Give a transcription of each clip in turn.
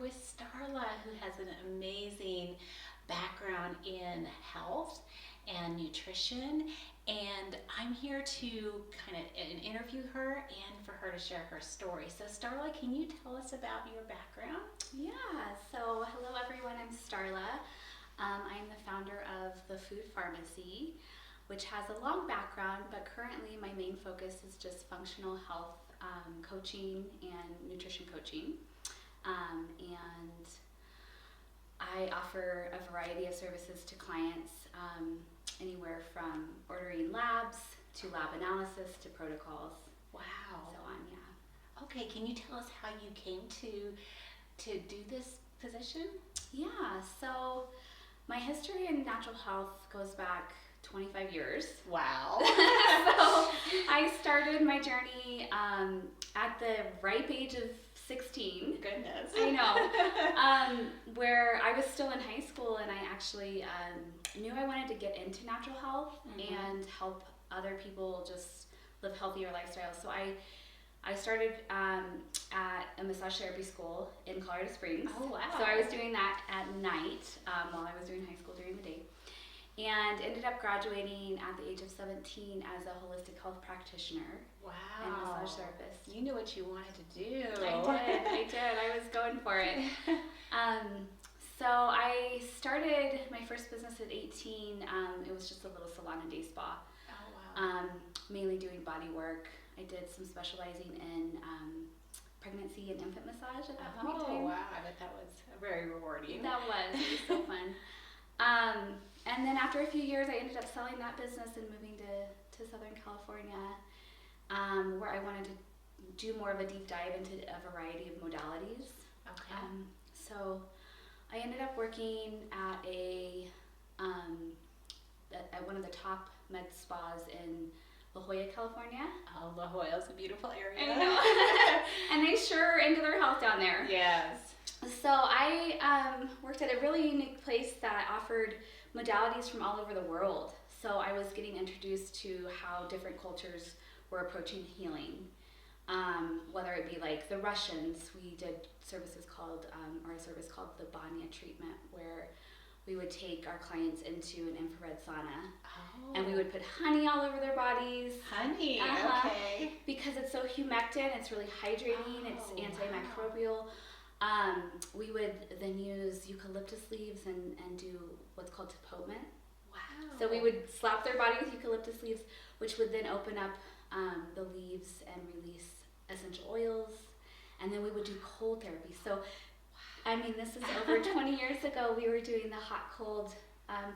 with Starla, who has an amazing background in health and nutrition. And I'm here to kind of interview her and for her to share her story. So Starla, can you tell us about your background? Yeah, so hello everyone, I'm Starla. I am the founder of the Food Pharmacy, which has a long background, but currently my main focus is just functional health coaching and nutrition coaching. And I offer a variety of services to clients, anywhere from ordering labs to lab analysis to protocols. Wow. So on, yeah. Okay, can you tell us how you came to do this position? Yeah, so my history in natural health goes back 25 years. Wow. So I started my journey at the ripe age of 16. Goodness. I know. Where I was still in high school, and I actually knew I wanted to get into natural health and help other people just live healthier lifestyles. So I started at a massage therapy school in Colorado Springs. Oh, wow. So I was doing that at night while I was doing high school during the day. And ended up graduating at the age of 17 as a holistic health practitioner and massage therapist. You knew what you wanted to do. I did. I was going for it. So I started my first business at 18. It was just a little salon and day spa. Oh, wow. Mainly doing body work. I did some specializing in pregnancy and infant massage at that point in time. Oh, wow. I bet that was very rewarding. That was. It was so fun. And then after a few years, I ended up selling that business and moving to Southern California, where I wanted to do more of a deep dive into a variety of modalities. Okay. So I ended up working at at one of the top med spas in La Jolla, California. Oh, La Jolla's a beautiful area. I know. And they sure are into their health down there. Yes. So I worked at a really unique place that offered modalities from all over the world. So I was getting introduced to how different cultures were approaching healing. Whether it be like the Russians, we did services called, or a service called the Banya treatment, where we would take our clients into an infrared sauna. Oh. And we would put honey all over their bodies. Honey, okay. Because it's so humectant, it's really hydrating, it's antimicrobial. We would then use eucalyptus leaves and do what's called tapotement. Wow. So we would slap their body with eucalyptus leaves, which would then open up the leaves and release essential oils. And then we would do cold therapy. So, I mean, this is over 20 years ago. We were doing the hot-cold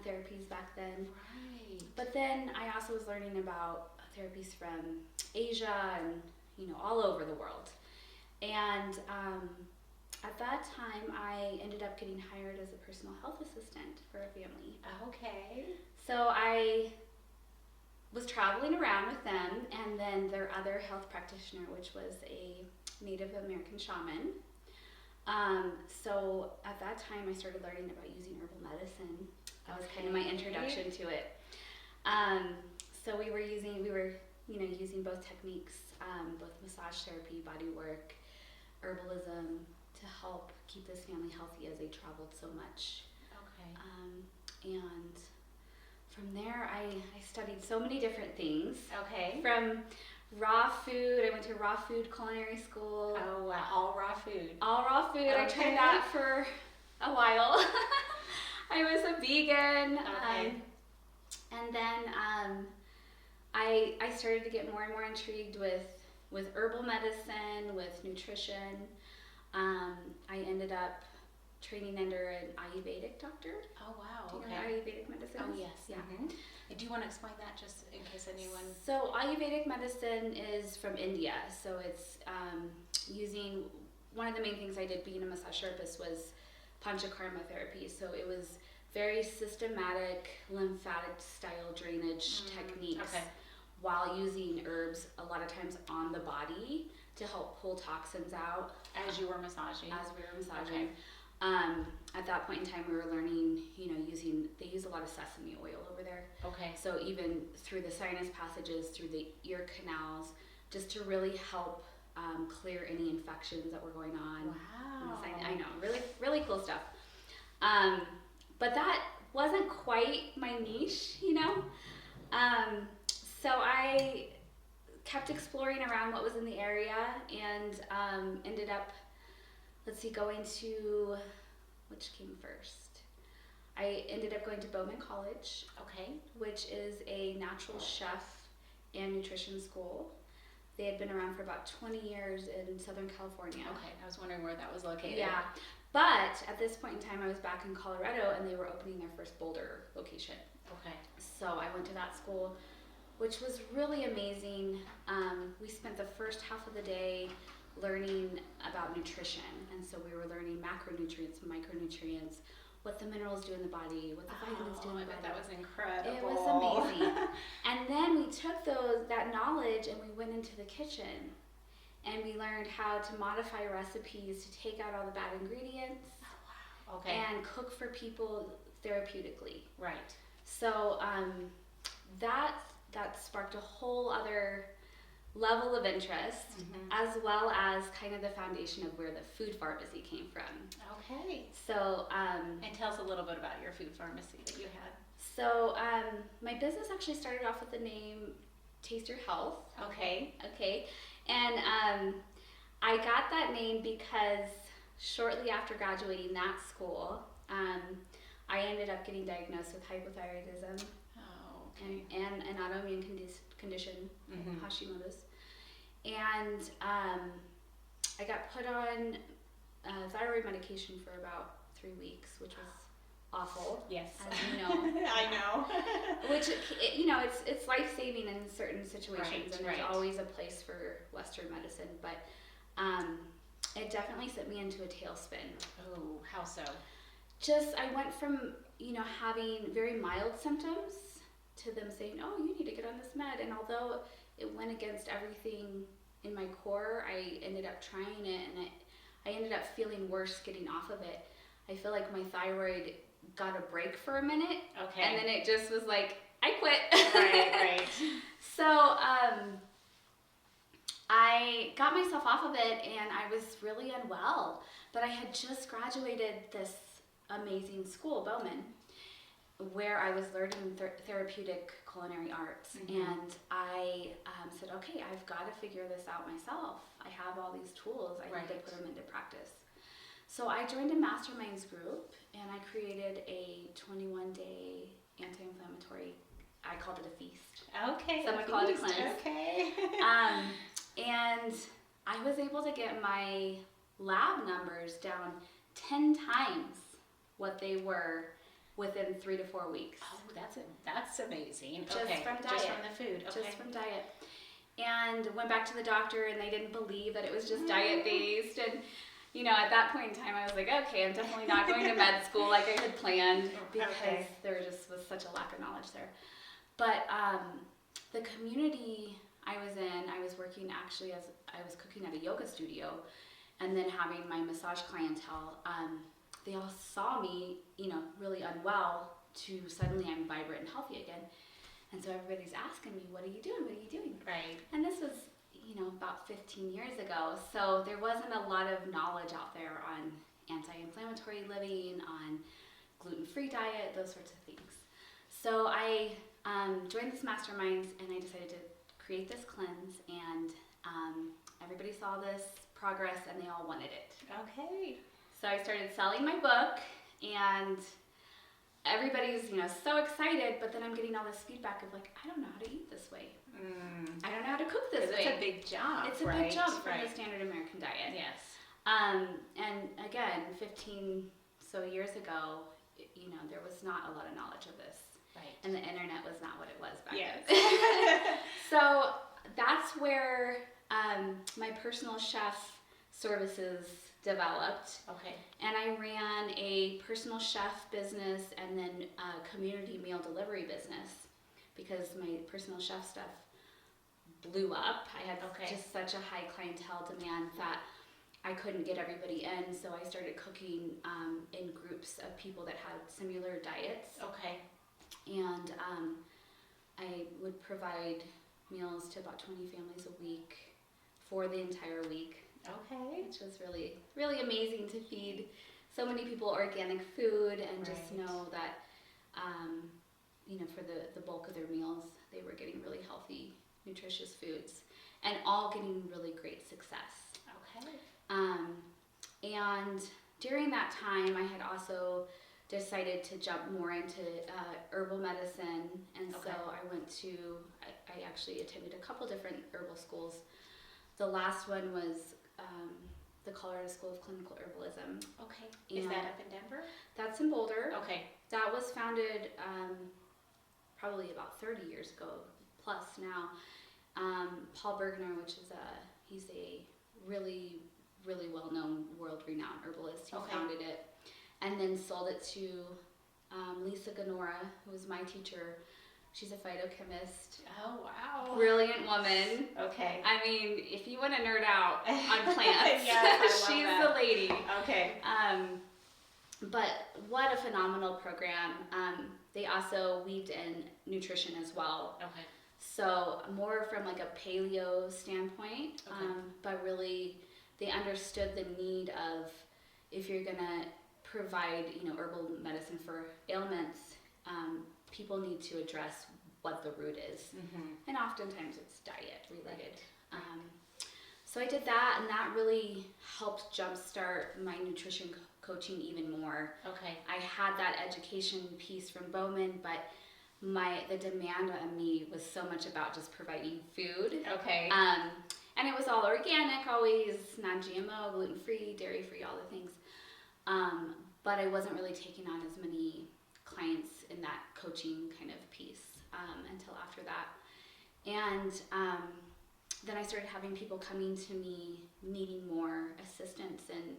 therapies back then. Right. But then I also was learning about therapies from Asia and, all over the world. And at that time, I ended up getting hired as a personal health assistant for a family. Okay. So I was traveling around with them, and then their other health practitioner, which was a Native American shaman. So at that time, I started learning about using herbal medicine. That was kind of my introduction to it. So we were using both techniques, both massage therapy, body work, herbalism, to help keep this family healthy as they traveled so much. Okay. And from there, I studied so many different things. Okay. From raw food, I went to raw food culinary school. Oh, wow. All raw food. All raw food. Okay. I tried that for a while. I was a vegan. Okay. And then I started to get more and more intrigued with herbal medicine, with nutrition. I ended up training under an Ayurvedic doctor. Oh, wow. Do you Okay. know what Ayurvedic medicine Oh, is? yes. Yeah. Do you want to explain that just in case anyone... So Ayurvedic medicine is from India. So it's using, one of the main things I did being a massage therapist was panchakarma therapy. So it was very systematic lymphatic style drainage techniques while using herbs a lot of times on the body to help pull toxins out. As you were massaging? As we were massaging. At that point in time, we were learning, they use a lot of sesame oil over there. Okay. So even through the sinus passages, through the ear canals, just to really help clear any infections that were going on. Wow. I know, really really cool stuff. But that wasn't quite my niche, you know? So I kept exploring around what was in the area and ended up, going to, which came first? I ended up going to Bowman College, Okay. which is a natural chef and nutrition school. They had been around for about 20 years in Southern California. Okay. I was wondering where that was located. Yeah. But at this point in time, I was back in Colorado and they were opening their first Boulder location. Okay. So I went to that school, which was really amazing. We spent the first half of the day learning about nutrition. And so we were learning macronutrients, micronutrients, what the minerals do in the body, what the vitamins do in the I bet body. that was incredible. It was amazing. And then we took that knowledge and we went into the kitchen and we learned how to modify recipes to take out all the bad ingredients Okay. and cook for people therapeutically. Right. So that sparked a whole other level of interest, as well as kind of the foundation of where the food pharmacy came from. Okay. So And tell us a little bit about your food pharmacy that you had. So my business actually started off with the name Taste Your Health. Okay. Okay. And I got that name because shortly after graduating that school, I ended up getting diagnosed with hypothyroidism Oh, okay. and an autoimmune condition, Hashimoto's. And I got put on thyroid medication for about 3 weeks, which was awful. Yes. As you know. I know. Which, it's life-saving in certain situations, Right, and there's always a place for Western medicine, but it definitely sent me into a tailspin. Oh, how so? I went from, having very mild symptoms to them saying, oh, you need to get on this med, and although it went against everything in my core, I ended up trying it, and I ended up feeling worse getting off of it. I feel like my thyroid got a break for a minute, Okay. and then it just was like, I quit. Right. So I got myself off of it, and I was really unwell, but I had just graduated this amazing school, Bowman, where I was learning therapeutic culinary arts, and I said, okay, I've got to figure this out myself. I have all these tools. I need to put them into practice. So I joined a masterminds group, and I created a 21-day anti-inflammatory, I called it a feast. Okay. Some would call it a cleanse. Okay. And I was able to get my lab numbers down 10 times what they were within 3 to 4 weeks. Oh, that's amazing. Just okay. from diet. Just from the food. Okay. Just from diet. And went back to the doctor, and they didn't believe that it was just diet based. And at that point in time, I was like, okay, I'm definitely not going to med school like I had planned, because there just was such a lack of knowledge there. But the community I was in, I was working actually as I was cooking at a yoga studio, and then having my massage clientele. They all saw me, really unwell, to suddenly I'm vibrant and healthy again. And so everybody's asking me, what are you doing? What are you doing? Right. And this was, about 15 years ago. So there wasn't a lot of knowledge out there on anti-inflammatory living, on gluten-free diet, those sorts of things. So I joined this masterminds, and I decided to create this cleanse, and everybody saw this progress, and they all wanted it. Okay. So I started selling my book, and everybody's, so excited, but then I'm getting all this feedback of like, I don't know how to eat this way. I don't know how to cook this way. It's a big jump. It's a big jump from the standard American diet. Yes. And again, 15 so years ago, there was not a lot of knowledge of this. Right. And the internet was not what it was back Yes. then. So that's where my personal chef services developed. Okay. And I ran a personal chef business and then a community meal delivery business, because my personal chef stuff blew up. I had just such a high clientele demand that I couldn't get everybody in, so I started cooking in groups of people that had similar diets. Okay. And I would provide meals to about 20 families a week for the entire week. Okay. Which was really, really amazing to feed so many people organic food and just Right. know that, for the bulk of their meals, they were getting really healthy, nutritious foods and all getting really great success. Okay. And during that time, I had also decided to jump more into herbal medicine, and Okay. so I actually attended a couple different herbal schools. The last one was the Colorado School of Clinical Herbalism. Okay. Is And that up in Denver? that's in Boulder. Okay. That was founded probably about 30 years ago, plus now. Paul Bergner, he's a really, really well-known, world-renowned herbalist. He Okay. founded it and then sold it to Lisa Ganora, who was my teacher. She's a phytochemist. Oh, wow. Brilliant woman. Okay. I mean, if you want to nerd out on plants, Yes, I love she's that. the lady. Okay. But what a phenomenal program. They also weaved in nutrition as well. Okay. So more from like a paleo standpoint, Okay. but really they understood the need of, if you're gonna provide, herbal medicine for ailments, people need to address what the root is. Mm-hmm. And oftentimes it's diet related. Right. So I did that, and that really helped jumpstart my nutrition coaching even more. Okay. I had that education piece from Bowman, but the demand on me was so much about just providing food. Okay. And it was all organic, always non-GMO, gluten-free, dairy-free, all the things. But I wasn't really taking on as many clients in that coaching kind of piece until after that. And then I started having people coming to me needing more assistance and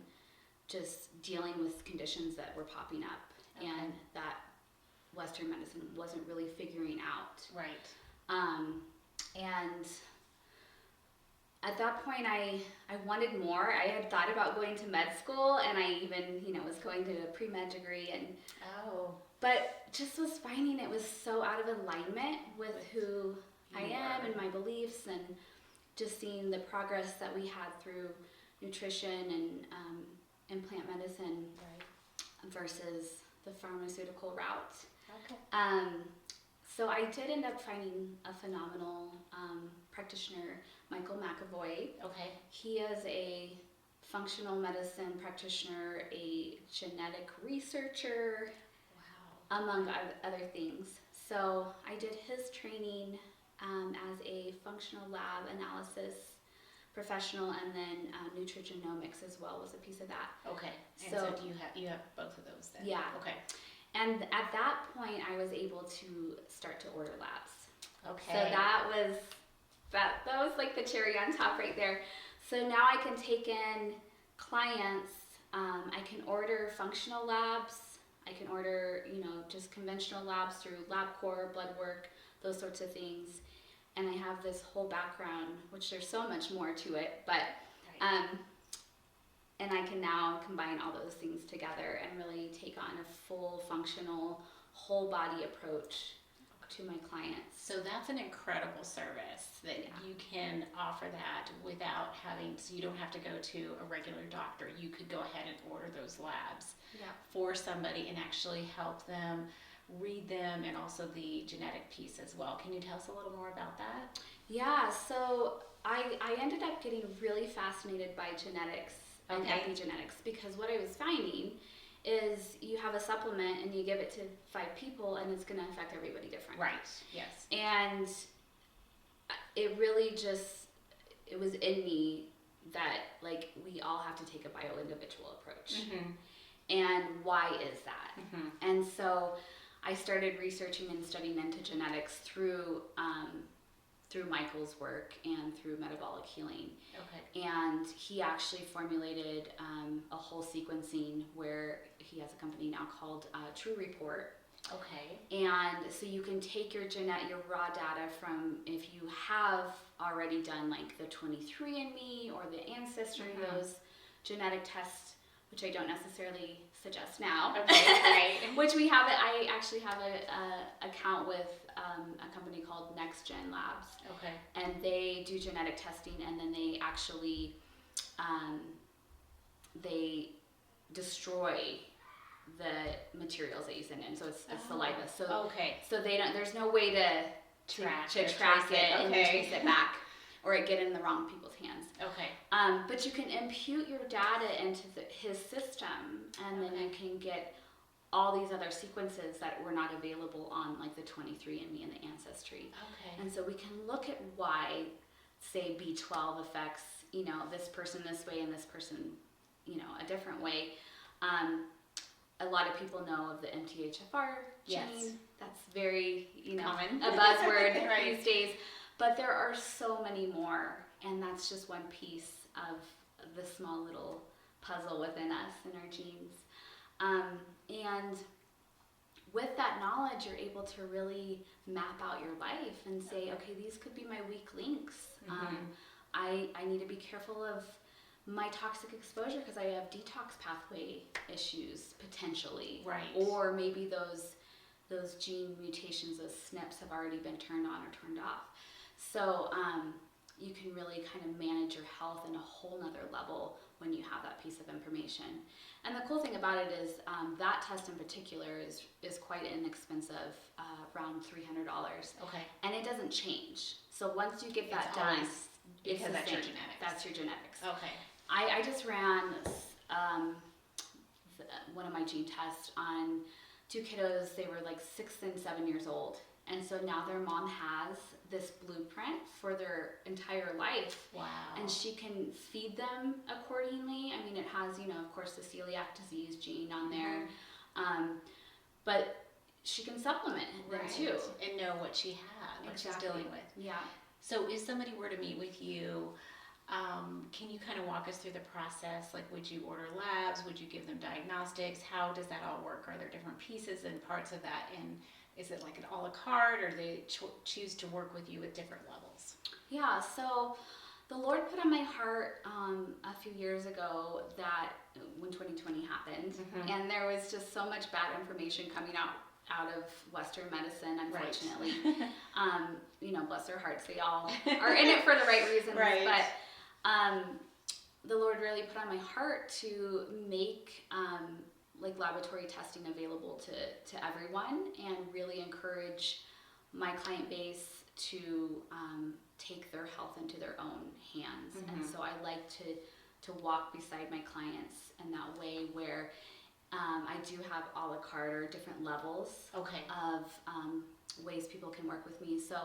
just dealing with conditions that were popping up and that Western medicine wasn't really figuring out. Right. And at that point, I wanted more. I had thought about going to med school, and I even, was going to a pre-med degree, but just was finding it was so out of alignment with who I am and my beliefs, and just seeing the progress that we had through nutrition and plant medicine versus the pharmaceutical route. Okay. So I did end up finding a phenomenal practitioner, Michael McAvoy. Okay. He is a functional medicine practitioner, a genetic researcher, Wow. among other things. So I did his training as a functional lab analysis professional, and then nutrigenomics as well was a piece of that. Okay. And So- so do you have both of those then? Yeah. Okay. And at that point, I was able to start to order labs. Okay. So that was like the cherry on top right there. So now I can take in clients. I can order functional labs. I can order, just conventional labs through LabCorp, blood work, those sorts of things. And I have this whole background, which there's so much more to it, but Right. and I can now combine all those things together and really take on a full functional whole body approach to my clients. So that's an incredible service that you can offer that without so you don't have to go to a regular doctor. You could go ahead and order those labs for somebody and actually help them read them, and also the genetic piece as well. Can you tell us a little more about that? Yeah, so I ended up getting really fascinated by genetics and epigenetics, because what I was finding is you have a supplement and you give it to 5 people and it's going to affect everybody different. Right. Yes. And it really it was in me that we all have to take a bio-individual approach. Mm-hmm. And why is that? Mm-hmm. And so I started researching and studying into genetics through Michael's work and through metabolic healing. Okay. And he actually formulated a whole sequencing where he has a company now called True Report. Okay. And so you can take your raw data from, if you have already done the 23andMe or the Ancestry, those genetic tests, which I don't necessarily suggest now. Okay. Right. Which I actually have a account with a company called Next Gen Labs. Okay. And they do genetic testing, and then they actually destroy the materials that you send in. So it's saliva. So Okay. so they don't. There's no way to Track it and Okay. trace it back, or it get in the wrong people's hands. Okay. But you can impute your data into his system, and then you can get all these other sequences that were not available on like the 23andMe and the Ancestry. Okay. And so we can look at why, say, B12 affects, this person this way and this person, a different way. A lot of people know of the MTHFR gene. Yes. That's very, Common. a buzzword Right. these days. But there are so many more, and that's just one piece of the small little puzzle within us and our genes. And with that knowledge, you're able to really map out your life and say, okay, these could be my weak links. I need to be careful of my toxic exposure because I have detox pathway issues potentially. Right. Or maybe those gene mutations, those SNPs have already been turned on or turned off. So you can really kind of manage your health in a whole nother level when you have that piece of information. And the cool thing about it is that test in particular is quite inexpensive, around $300. Okay. And it doesn't change. So once you get that It's done, always it's because the that's your same. genetics. That's your genetics. Okay. I just ran one of my gene tests on 2 kiddos. They were like 6 and 7 years old. And so now their mom has this blueprint for their entire life. Wow. And she can feed them accordingly. I mean, it has, of course, the celiac disease gene on there. But she can supplement them too. And know what she had, what she's dealing with. Yeah. So if somebody were to meet with you, can you kind of walk us through the process? Like, would you order labs? Would you give them diagnostics? How does that all work? Are there different pieces and parts of that? And is it like an a la carte, or do they choose to work with you at different levels? Yeah, so the Lord put on my heart a few years ago that when 2020 happened, and there was just so much bad information coming out of Western medicine, unfortunately. Right. Bless their hearts, they all are in it for the right reasons. Right. But the Lord really put on my heart to make like laboratory testing available to everyone, and really encourage my client base to take their health into their own hands. And so I like to walk beside my clients in that way, where I do have a la carte or different levels of ways people can work with me. So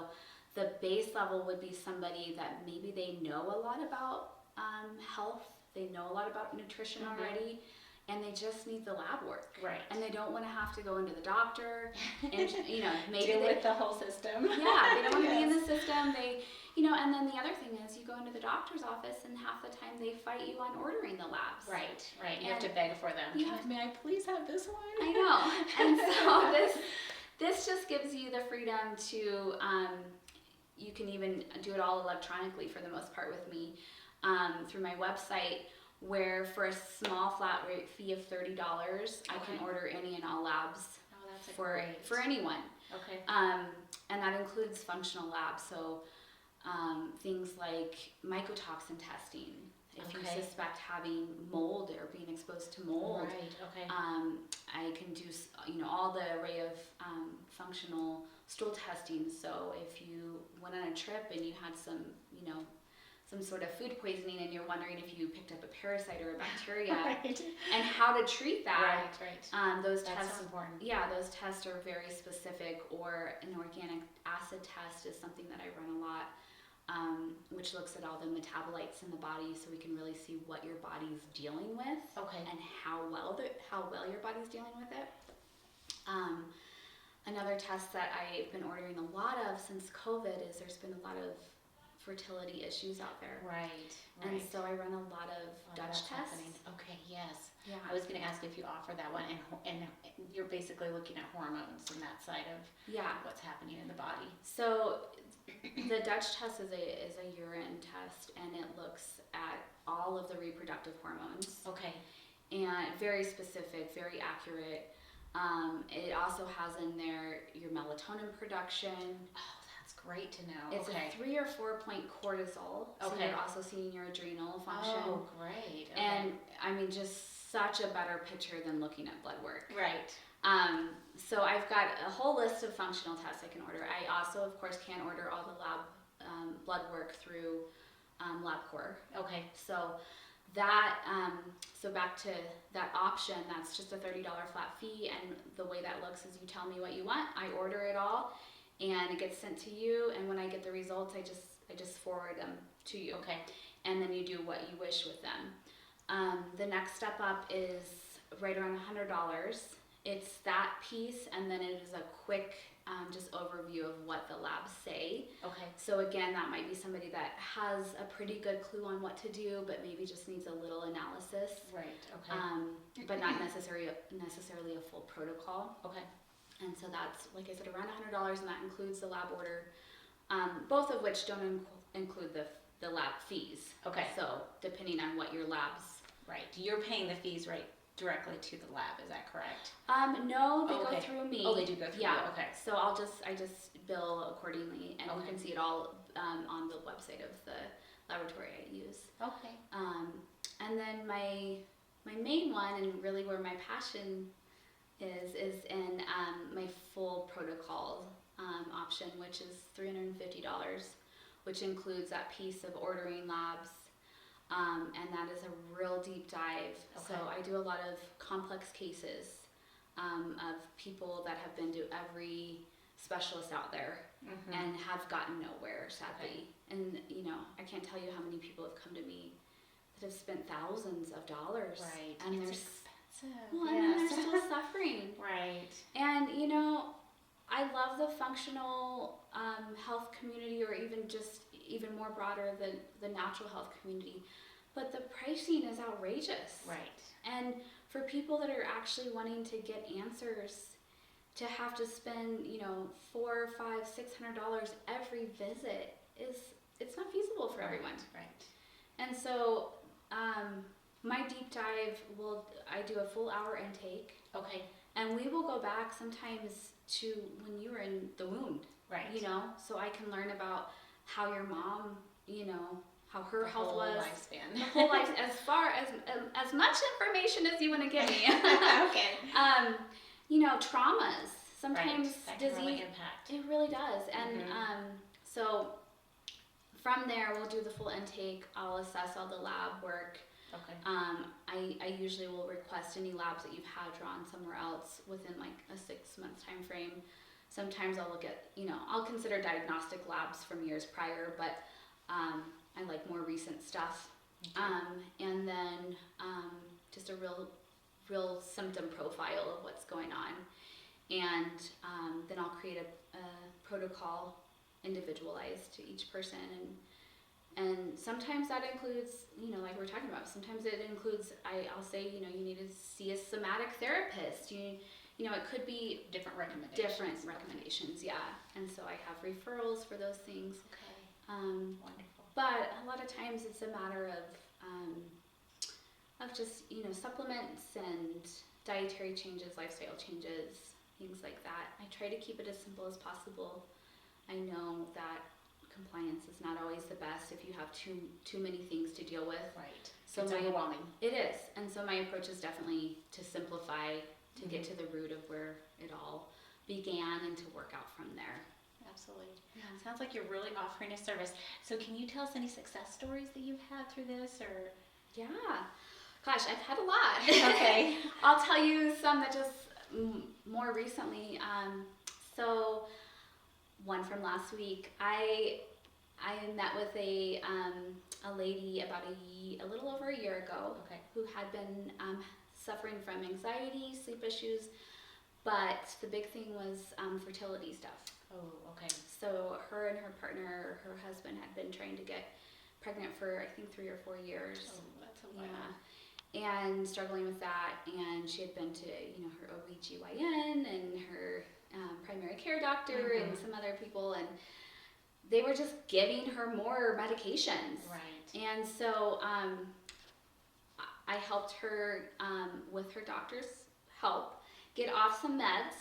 the base level would be somebody that maybe they know a lot about health, they know a lot about nutrition already, and they just need the lab work. Right. And they don't want to have to go into the doctor and maybe deal with the whole system. Yeah, they don't want to be in the system. They and then the other thing is you go into the doctor's office and half the time they fight you on ordering the labs. Right. You have to beg for them. May I please have this one? I know. And so this just gives you the freedom to you can even do it all electronically for the most part with me through my website, where for a small flat rate fee of $30, I can order any and all labs for anyone. Okay. And that includes functional labs, so things like mycotoxin testing. If you suspect having mold or being exposed to mold, I can do all the array of functional stool testing. So if you went on a trip and you had some sort of food poisoning and you're wondering if you picked up a parasite or a bacteria and how to treat that. Those tests, important. Yeah, those tests are very specific. Or an organic acid test is something that I run a lot, which looks at all the metabolites in the body, so we can really see what your body's dealing with and how well your body's dealing with it. Another test that I've been ordering a lot of since COVID is there's been a lot of fertility issues out there. Right. And so I run a lot of Dutch tests. Okay, yes. Yeah. I was going to ask if you offer that one, and you're basically looking at hormones and that side of what's happening in the body. So the Dutch test is a urine test, and it looks at all of the reproductive hormones. Okay. And very specific, very accurate. It also has in there your melatonin production. Oh, that's great to know. It's a 3 or 4 point cortisol. So you're also seeing your adrenal function. Oh, great. And I mean, just such a better picture than looking at blood work. Right. So I've got a whole list of functional tests I can order. I also, of course, can order all the lab blood work through LabCorp. Okay. So that, so back to that option, that's just a $30 flat fee, and the way that looks is you tell me what you want, I order it all, and it gets sent to you, and when I get the results, I just forward them to you. Okay. And then you do what you wish with them. The next step up is right around $100. It's that piece, and then it is a quick just overview of what the labs say. Okay. So again, that might be somebody that has a pretty good clue on what to do, but maybe just needs a little analysis. Right. Okay. But not necessarily a full protocol. Okay. And so that's, like I said, around $100, and that includes the lab order, both of which don't include the lab fees. Okay. So depending on what your labs. Right. You're paying the fees right directly to the lab. Is that correct? No, they Okay. go through me. Oh, they do go through Yeah. you. Okay. So I just bill accordingly, and you can see it all on the website of the laboratory I use. Okay. And then my main one, and really where my passion is in my full protocol option, which is $350, which includes that piece of ordering labs, and that is a real deep dive. Okay. So I do a lot of complex cases of people that have been to every specialist out there and have gotten nowhere, sadly. And I can't tell you how many people have come to me that have spent thousands of dollars, Right. and it's they're expensive. well, and then they're still suffering. Right. And I love the functional health community, or even more broader than the natural health community, but the pricing is outrageous. Right. And for people that are actually wanting to get answers, to have to spend $400, $500, $600 every visit it's not feasible for everyone. Right. And so my deep dive I do a full hour intake. Okay. And we will go back sometimes to when you were in the womb. Right. So I can learn about how your mom, how her health whole was. lifespan. The whole life, as much information as you want to give me. Okay. Traumas. Sometimes right. That can disease. really impact. It really does. And so from there, we'll do the full intake. I'll assess all the lab work. Okay. I usually will request any labs that you've had drawn somewhere else within like a 6-month time frame. Sometimes I'll look at, I'll consider diagnostic labs from years prior, but I like more recent stuff. Okay. And then just a real symptom profile of what's going on. And then I'll create a protocol individualized to each person. And sometimes that includes, like we're talking about, sometimes it includes, I'll say, you need to see a somatic therapist. It could be different recommendations. Yeah. And so I have referrals for those things. Okay. Wonderful. But a lot of times it's a matter of just, supplements and dietary changes, lifestyle changes, things like that. I try to keep it as simple as possible. I know that compliance is not always the best if you have too many things to deal with. Right. So it's overwhelming. It is. And so my approach is definitely to simplify, to get to the root of where it all began, and to work out from there. Absolutely. Yeah. Sounds like you're really offering a service. So can you tell us any success stories that you've had through this, or? Yeah. Gosh, I've had a lot. Okay. I'll tell you some that just more recently. So one from last week, I met with a lady about a little over a year ago. Okay. Who had been suffering from anxiety, sleep issues, but the big thing was fertility stuff. Oh, okay. So her and her partner, her husband, had been trying to get pregnant for I think 3 or 4 years. Oh, that's a lot. Yeah, and struggling with that. And she had been to her OBGYN and her primary care doctor and some other people, and they were just giving her more medications. Right. And so I helped her with her doctor's help get off some meds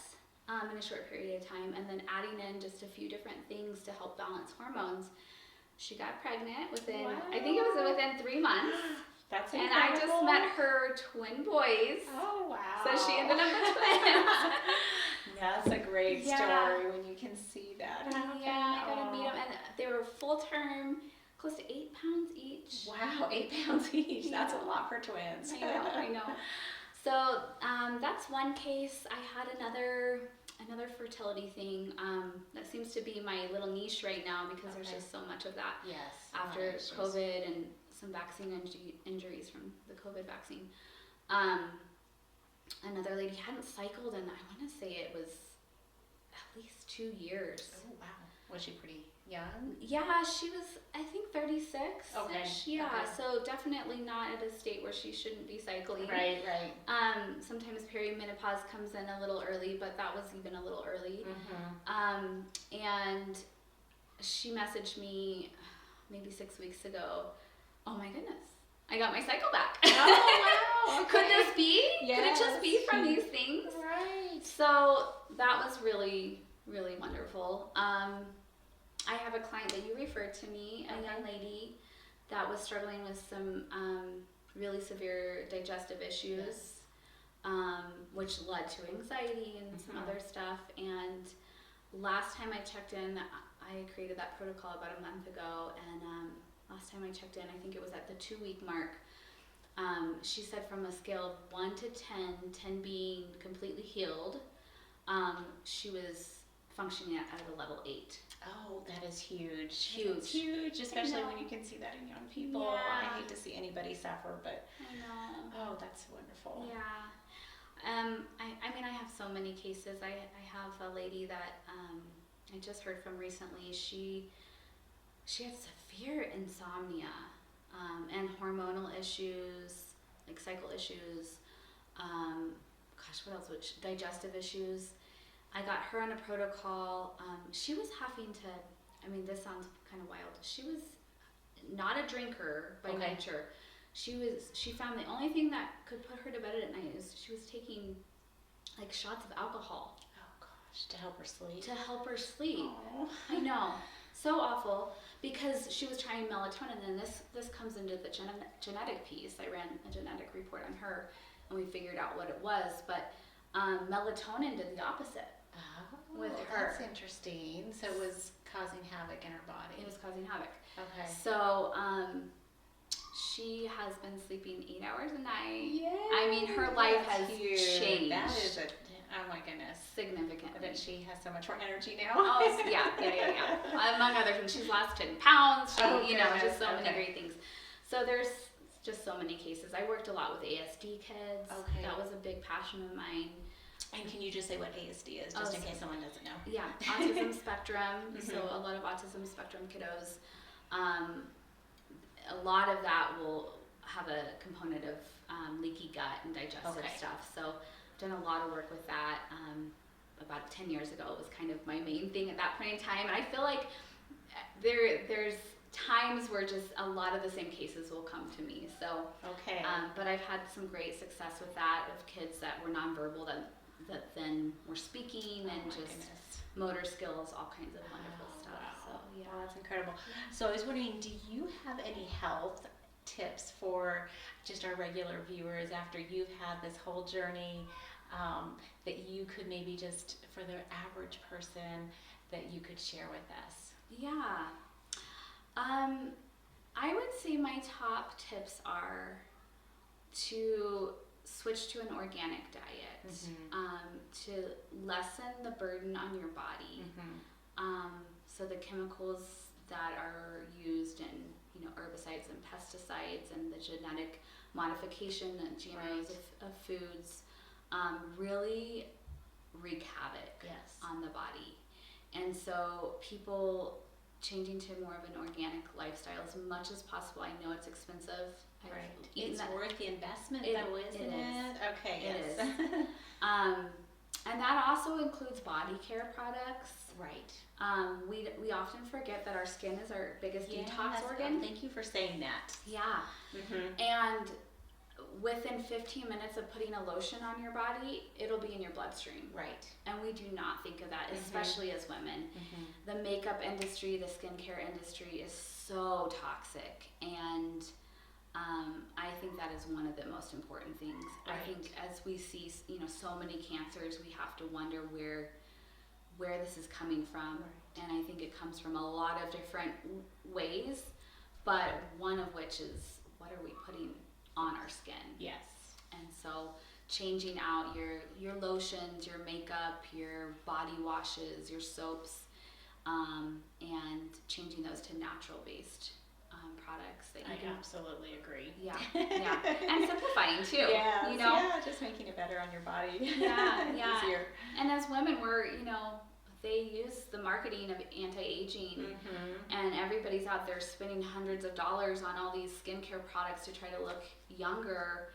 in a short period of time, and then adding in just a few different things to help balance hormones. She got pregnant within, I think it was within 3 months. That's And incredible. I just met her twin boys. Oh, wow. So she ended up with twins. That's a great Yeah. story when you can see that happen. Yeah, I got to meet them. And they were full term, close to 8 pounds each. Wow, 8 pounds each. That's a Yeah. lot for twins. I know. So that's one case. I had another fertility thing that seems to be my little niche right now because there's just so much of that Yes. after COVID and some vaccine injuries from the COVID vaccine. Another lady hadn't cycled and I want to say it was at least 2 years. Oh, wow. Was she pretty young? Yeah, she was, I think, 36. Okay. Yeah, Okay. so definitely not at a state where she shouldn't be cycling. Right. Sometimes perimenopause comes in a little early, but that was even a little early. Mm-hmm. And she messaged me maybe 6 weeks ago. Oh my goodness, I got my cycle back. Oh, wow. Okay. Could this be? Yes. Could it just be from these things? Right. So that was really, really wonderful. I have a client that you referred to me, a young lady that was struggling with some really severe digestive issues, which led to anxiety and some other stuff. And last time I checked in, I created that protocol about a month ago, and last time I checked in, I think it was at the 2-week mark. She said from a scale of 1 to 10, 10 being completely healed, she was functioning at a level 8. Oh, that is huge. Huge. It's huge, especially when you can see that in young people. Yeah. I hate to see anybody suffer, but I know. oh, that's wonderful. Yeah. I mean, I have so many cases. I have a lady that I just heard from recently. She had severe insomnia and hormonal issues, like cycle issues. What else? Digestive issues. I got her on a protocol. She was having to, I mean, this sounds kind of wild. She was not a drinker by nature. She found the only thing that could put her to bed at night is she was taking like shots of alcohol. Oh gosh, to help her sleep. To help her sleep. Oh. I know. So awful because she was trying melatonin, and this comes into the genetic piece. I ran a genetic report on her and we figured out what it was, but melatonin did the opposite. Oh, with her. That's interesting. So it was causing havoc in her body. It was causing havoc. Okay. So she has been sleeping 8 hours a night. Yay. I mean, her life That's has huge. changed. That is oh my goodness. Significantly. I bet she has so much more energy now. Oh, yeah. Among other things, she's lost 10 pounds. She, just so many great things. So there's just so many cases. I worked a lot with ASD kids. Okay. That was a big passion of mine. And can you just say what ASD is, just in case someone doesn't know? Yeah, autism spectrum. So a lot of autism spectrum kiddos. A lot of that will have a component of leaky gut and digestive stuff. So I've done a lot of work with that. About 10 years ago, it was kind of my main thing at that point in time. And I feel like there's times where just a lot of the same cases will come to me. So but I've had some great success with that, of kids that were nonverbal that then were speaking and just motor skills, all kinds of wonderful stuff. Wow. So yeah, That's incredible. So I was wondering, do you have any health tips for just our regular viewers after you've had this whole journey, that you could maybe just, for the average person, that you could share with us? Yeah. I would say my top tips are to switch to an organic diet, to lessen the burden on your body. So the chemicals that are used in, herbicides and pesticides and the genetic modification and GMOs of foods really wreak havoc on the body. And so people changing to more of an organic lifestyle as much as possible. I know it's expensive. It's worth the investment, though, isn't it? Okay, it is. And that also includes body care products. Right. We often forget that our skin is our biggest detox organ. Thank you for saying that. Yeah. And within 15 minutes of putting a lotion on your body, it'll be in your bloodstream. Right. And we do not think of that, especially as women. The makeup industry, the skincare industry is so toxic. And I think that is one of the most important things. Right. I think as we see, so many cancers, we have to wonder where this is coming from. Right. And I think it comes from a lot of different ways, but one of which is, what are we putting on our skin? Yes. And so changing out your lotions, your makeup, your body washes, your soaps, and changing those to natural based products that you I absolutely agree. Yeah, and simplifying too. Yeah, just making it better on your body. Yeah. Easier. And as women, they use the marketing of anti-aging, and everybody's out there spending hundreds of dollars on all these skincare products to try to look younger,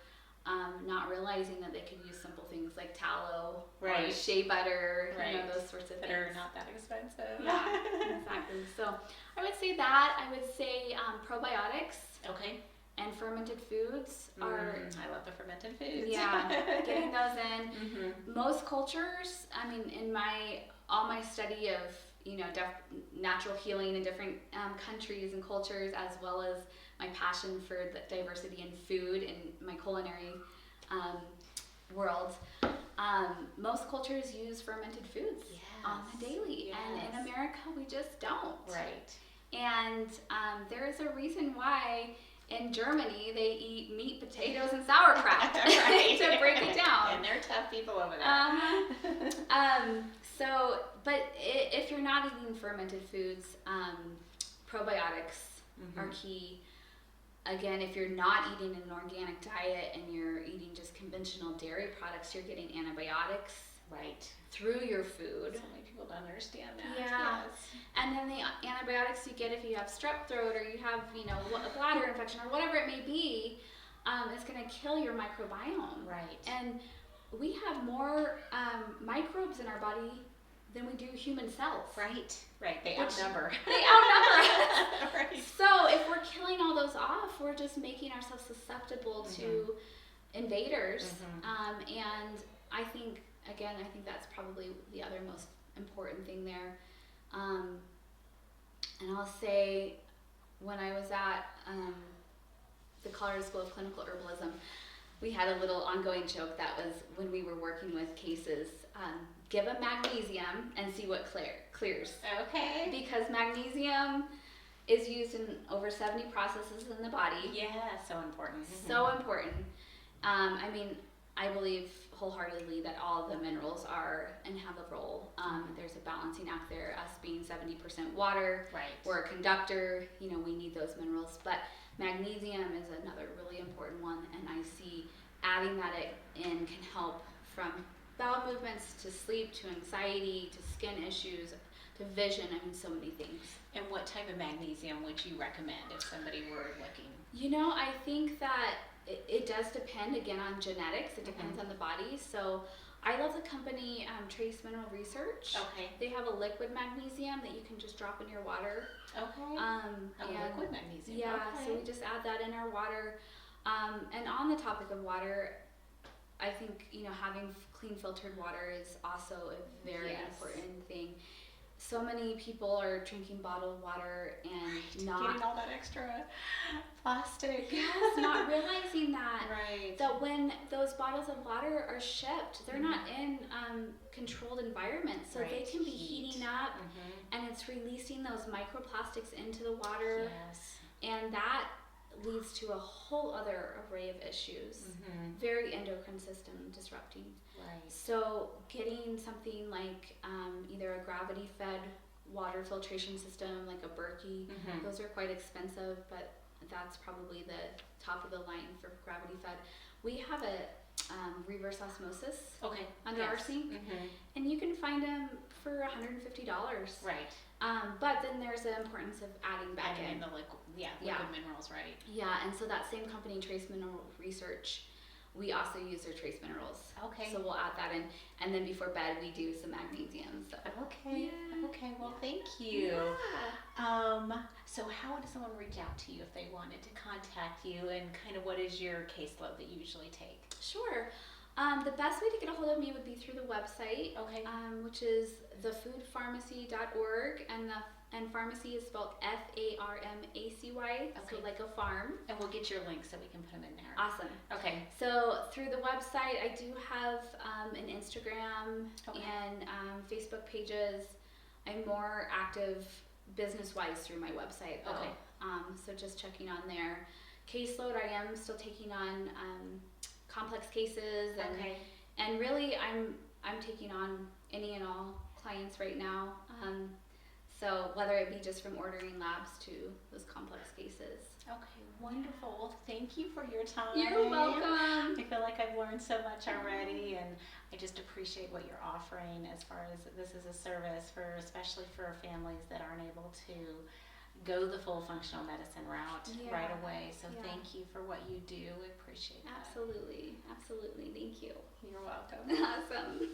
not realizing that they could use simple things like tallow or shea butter, those sorts of that things. are not that expensive. Yeah, exactly. So I would say that. I would say probiotics. Okay. And fermented foods are. I love the fermented foods. Yeah, getting those in. Most cultures, in all my study of natural healing in different countries and cultures, as well as my passion for the diversity in food and my culinary world, most cultures use fermented foods on the daily, and in America we just don't. Right. And there is a reason why in Germany they eat meat, potatoes, and sauerkraut to break it down. And they're tough people over there. But if you're not eating fermented foods, probiotics are key. Again, if you're not eating an organic diet and you're eating just conventional dairy products, you're getting antibiotics through your food. So many people don't understand that. Yeah. Yes. And then the antibiotics you get if you have strep throat or you have, a bladder infection or whatever it may be, is going to kill your microbiome. Right. And we have more microbes in our body than we do human cells. Right. They outnumber. They outnumber us. Right. So if we're killing all those off, we're just making ourselves susceptible to invaders. And I think that's probably the other most important thing there. And I'll say, when I was at the Colorado School of Clinical Herbalism, we had a little ongoing joke that was when we were working with cases, give them magnesium and see what clears. Okay. Because magnesium is used in over 70 processes in the body. Yeah, so important. So important. I believe wholeheartedly that all of the minerals are and have a role. There's a balancing act there, us being 70% water. Right. We're a conductor, we need those minerals. But magnesium is another really important one, and I see adding that in can help from bowel movements to sleep to anxiety to skin issues to vision. So many things. And what type of magnesium would you recommend if somebody were looking? I think that it does depend, again, on genetics. It depends on the body. So I love the company Trace Mineral Research. Okay. They have a liquid magnesium that you can just drop in your water. Okay. Liquid magnesium. Yeah, okay. So we just add that in our water. And on the topic of water, I think, having clean filtered water is also a very important thing. So many people are drinking bottled water and not getting all that extra plastic. Yes, not realizing that. Right. That when those bottles of water are shipped, they're not in controlled environments, so they can be heating up, and it's releasing those microplastics into the water, and that leads to a whole other array of issues. Very endocrine system disrupting. Right. So getting something like either a gravity-fed water filtration system, like a Berkey, those are quite expensive, but that's probably the top of the line for gravity-fed. We have a reverse osmosis under our sink, and you can find them for $150. Right. But then there's the importance of adding in the liquid minerals, right? Yeah, and so that same company, Trace Mineral Research, we also use their trace minerals. Okay. So we'll add that in, and then before bed we do some magnesium. So. Okay. Yeah. Okay. Well, thank you. Yeah. So how would someone reach out to you if they wanted to contact you, and kind of what is your caseload that you usually take? Sure. The best way to get a hold of me would be through the website, which is thefoodpharmacy.org, and the And pharmacy is spelled Farmacy, so Okay. like a farm. And we'll get your link so we can put them in there. Awesome. Okay. So through the website, I do have an Instagram Okay. and Facebook pages. I'm more active business-wise through my website, though. Okay. So just checking on there. Caseload, I am still taking on complex cases, and Okay. and really, I'm taking on any and all clients right now. So whether it be just from ordering labs to those complex cases. Okay, wonderful. Well, thank you for your time. You're welcome. I feel like I've learned so much already, and I just appreciate what you're offering as far as this is a service for, especially for families that aren't able to go the full functional medicine route right away. So Yeah. thank you for what you do. I appreciate that. Absolutely. Thank you. You're welcome. Awesome.